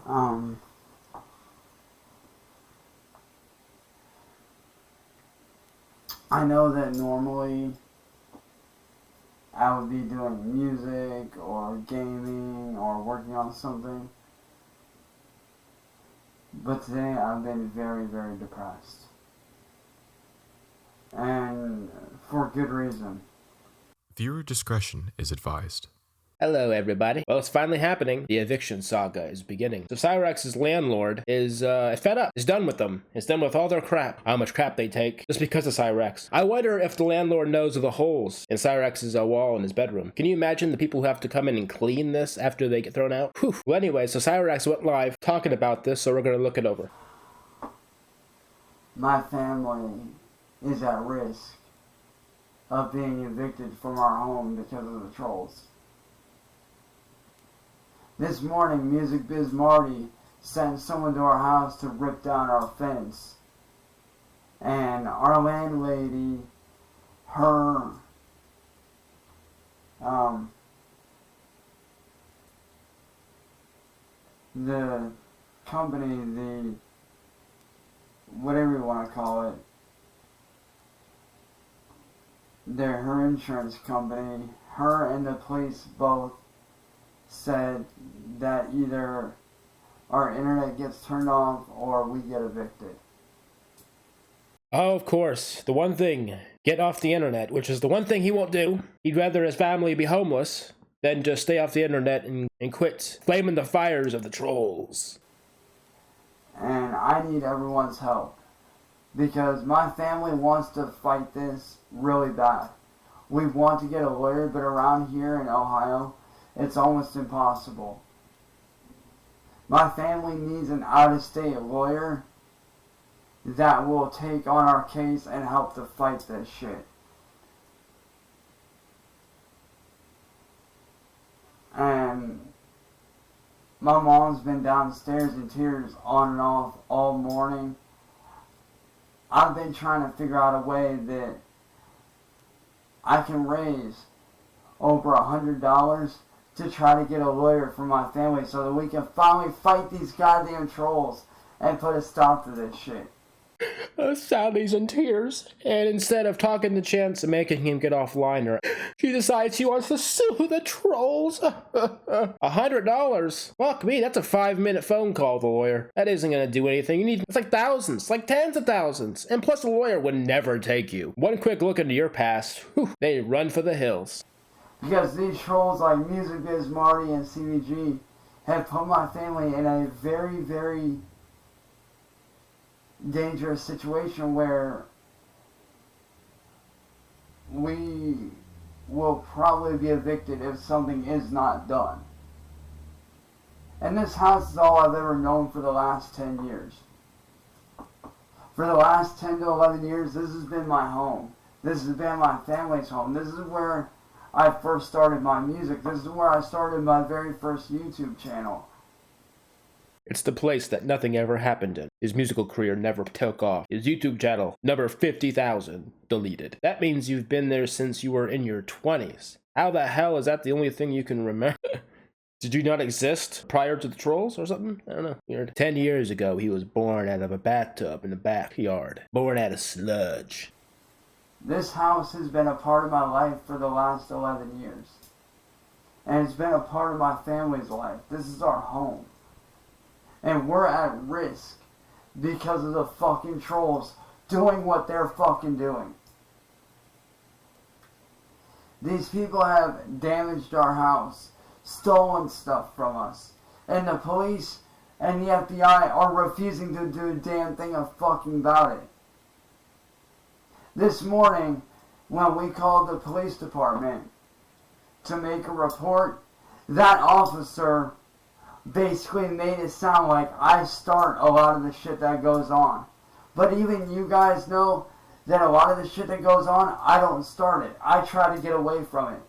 Um, I know that normally I would be doing music or gaming or working on something, but today I've been very, very depressed. And for good reason. Viewer discretion is advised. Hello, everybody. Well, it's finally happening. The eviction saga is beginning. So Cyraxx's landlord is fed up. Is done with them. Is done with all their crap. How much crap they take just because of Cyraxx. I wonder if the landlord knows of the holes in Cyraxx's wall in his bedroom. Can you imagine the people who have to come in and clean this after they get thrown out? Whew. Well, anyway, so Cyraxx went live talking about this, so we're going to look it over. My family is at risk of being evicted from our home because of the trolls. This morning, Music Biz Marty sent someone to our house to rip down our fence. And our landlady, the company, the whatever you want to call it, her insurance company, her and the police both said that either our internet gets turned off or we get evicted. Oh, of course. The one thing, get off the internet, which is the one thing he won't do. He'd rather his family be homeless than just stay off the internet and quit flaming the fires of the trolls. And I need everyone's help because my family wants to fight this really bad. We want to get a lawyer, but around here in Ohio, it's almost impossible. My family needs an out-of-state lawyer that will take on our case and help to fight this shit. And my mom's been downstairs in tears on and off all morning. I've been trying to figure out a way that I can raise over $100 to try to get a lawyer for my family so that we can finally fight these goddamn trolls and put a stop to this shit. Sally's in tears, and instead of talking to Chance and making him get offline, she decides she wants to sue the trolls. $100? Fuck me, that's a 5-minute phone call with the lawyer. That isn't gonna do anything. It's like thousands, like tens of thousands. And plus, the lawyer would never take you. One quick look into your past, whew, they run for the hills. Because these trolls like Music Biz Marty and CVG have put my family in a very, very dangerous situation where we will probably be evicted if something is not done. And this house is all I've ever known for the last 10 years. For the last 10 to 11 years, this has been my home. This has been my family's home. This is where I first started my music. This is where I started my very first YouTube channel. It's the place that nothing ever happened in. His musical career never took off. His YouTube channel, number 50,000, deleted. That means you've been there since you were in your 20s. How the hell is that the only thing you can remember? Did you not exist prior to the trolls or something? I don't know. Weird. 10 years ago, he was born out of a bathtub in the backyard. Born out of sludge. This house has been a part of my life for the last 11 years. And it's been a part of my family's life. This is our home. And we're at risk because of the fucking trolls doing what they're fucking doing. These people have damaged our house, stolen stuff from us, and the police and the FBI are refusing to do a damn thing about it. This morning, when we called the police department to make a report, that officer basically made it sound like I start a lot of the shit that goes on. But even you guys know that a lot of the shit that goes on, I don't start it. I try to get away from it.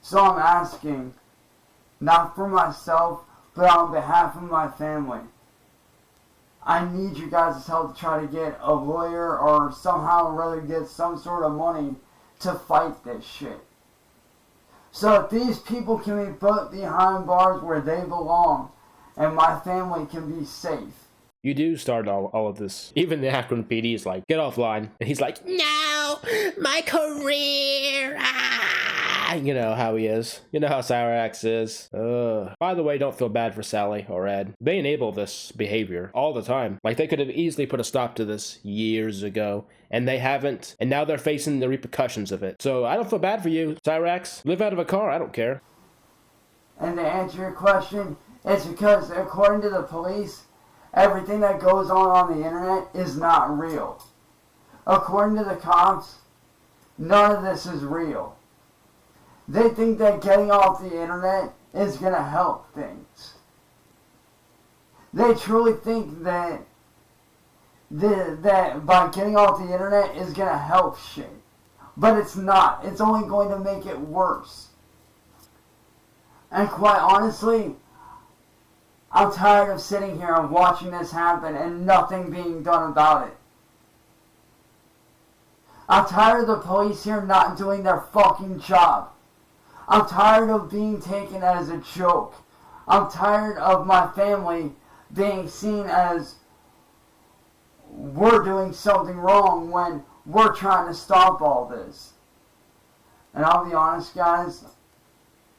So I'm asking, not for myself, but on behalf of my family, I need you guys' help to try to get a lawyer or somehow or other get some sort of money to fight this shit. So if these people can be put behind bars where they belong, and my family can be safe. You do start all of this. Even the Akron PD is like, get offline. And he's like, no, my career. Ah! You know how he is. You know how Cyraxx is. By the way, don't feel bad for Sally or Ed. They enable this behavior all the time. Like, they could have easily put a stop to this years ago, and they haven't. And now they're facing the repercussions of it. So I don't feel bad for you, Cyraxx. Live out of a car. I don't care. And to answer your question, it's because according to the police, everything that goes on the internet is not real. According to the cops, none of this is real. They think that getting off the internet is going to help things. They truly think that by getting off the internet is going to help shit. But it's not. It's only going to make it worse. And quite honestly, I'm tired of sitting here and watching this happen and nothing being done about it. I'm tired of the police here not doing their fucking job. I'm tired of being taken as a joke. I'm tired of my family being seen as we're doing something wrong when we're trying to stop all this. And I'll be honest, guys,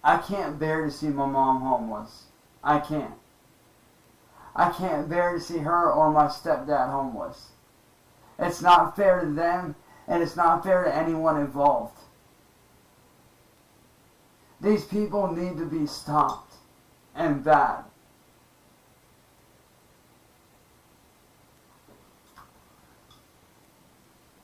I can't bear to see my mom homeless. I can't. I can't bear to see her or my stepdad homeless. It's not fair to them, and it's not fair to anyone involved. These people need to be stopped, and bad.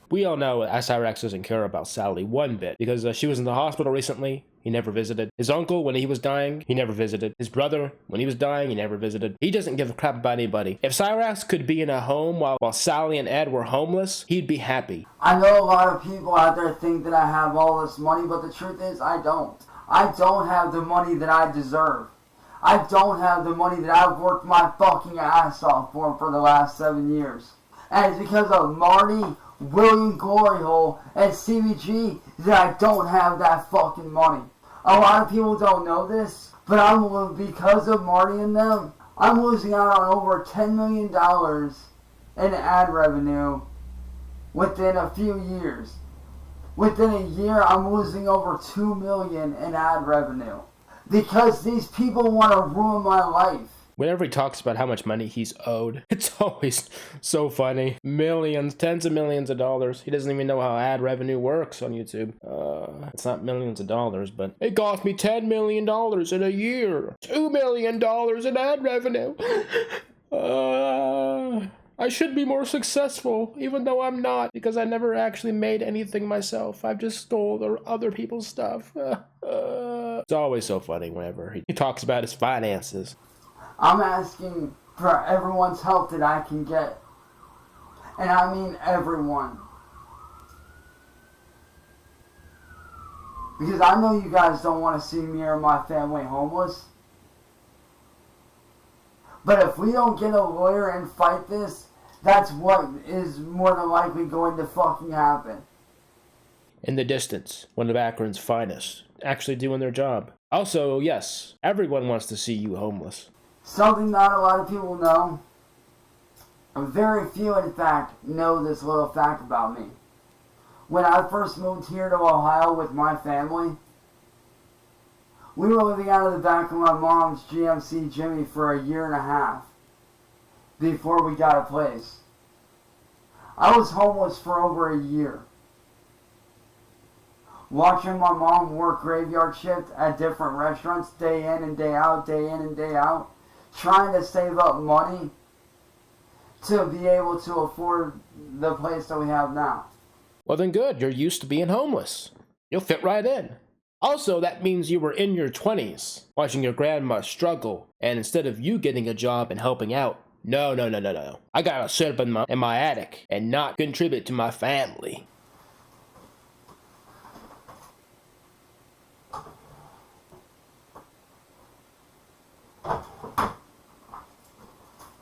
We all know Cyraxx doesn't care about Sally one bit, because she was in the hospital recently. He never visited. His uncle, when he was dying, he never visited. His brother, when he was dying, he never visited. He doesn't give a crap about anybody. If Cyraxx could be in a home while Sally and Ed were homeless, he'd be happy. I know a lot of people out there think that I have all this money, but the truth is I don't. I don't have the money that I deserve. I don't have the money that I've worked my fucking ass off for the last 7 years. And it's because of Marty, William Gloryhole, and CBG that I don't have that fucking money. A lot of people don't know this, but because of Marty and them, I'm losing out on over $10 million in ad revenue within a few years. Within a year, I'm losing over $2 million in ad revenue. Because these people want to ruin my life. Whenever he talks about how much money he's owed, it's always so funny. Millions, tens of millions of dollars. He doesn't even know how ad revenue works on YouTube. It's not millions of dollars, but it cost me $10 million in a year. $2 million in ad revenue. I should be more successful, even though I'm not, because I never actually made anything myself. I've just stole other people's stuff. It's always so funny whenever he talks about his finances. I'm asking for everyone's help that I can get. And I mean everyone. Because I know you guys don't want to see me or my family homeless. But if we don't get a lawyer and fight this, that's what is more than likely going to fucking happen. In the distance, one of Akron's finest, actually doing their job. Also, yes, everyone wants to see you homeless. Something not a lot of people know. Very few, in fact, know this little fact about me. When I first moved here to Ohio with my family, we were living out of the back of my mom's GMC Jimmy for a year and a half before we got a place. I was homeless for over a year. Watching my mom work graveyard shift at different restaurants day in and day out, trying to save up money to be able to afford the place that we have now. Well then good, you're used to being homeless. You'll fit right in. Also, that means you were in your 20s, watching your grandma struggle, and instead of you getting a job and helping out, no. I gotta sit up in my attic and not contribute to my family.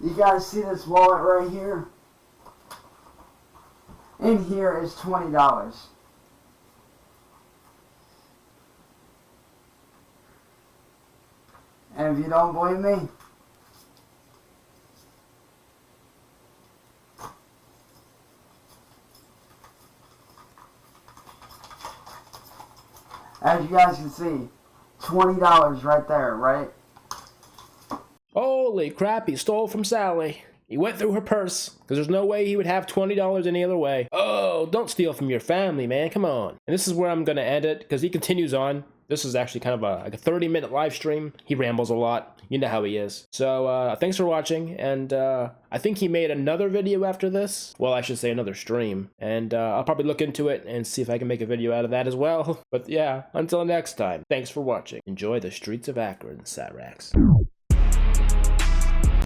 You guys see this wallet right here? In here is $20. And if you don't believe me, as you guys can see, $20 right there, right? Holy crap, he stole from Sally. He went through her purse, because there's no way he would have $20 any other way. Oh, don't steal from your family, man, come on. And this is where I'm going to end it, because he continues on. This is actually kind of like a 30-minute live stream. He rambles a lot. You know how he is. So, thanks for watching, and I think he made another video after this. Well, I should say another stream. And I'll probably look into it and see if I can make a video out of that as well. But yeah, until next time, thanks for watching. Enjoy the streets of Akron, Cyraxx.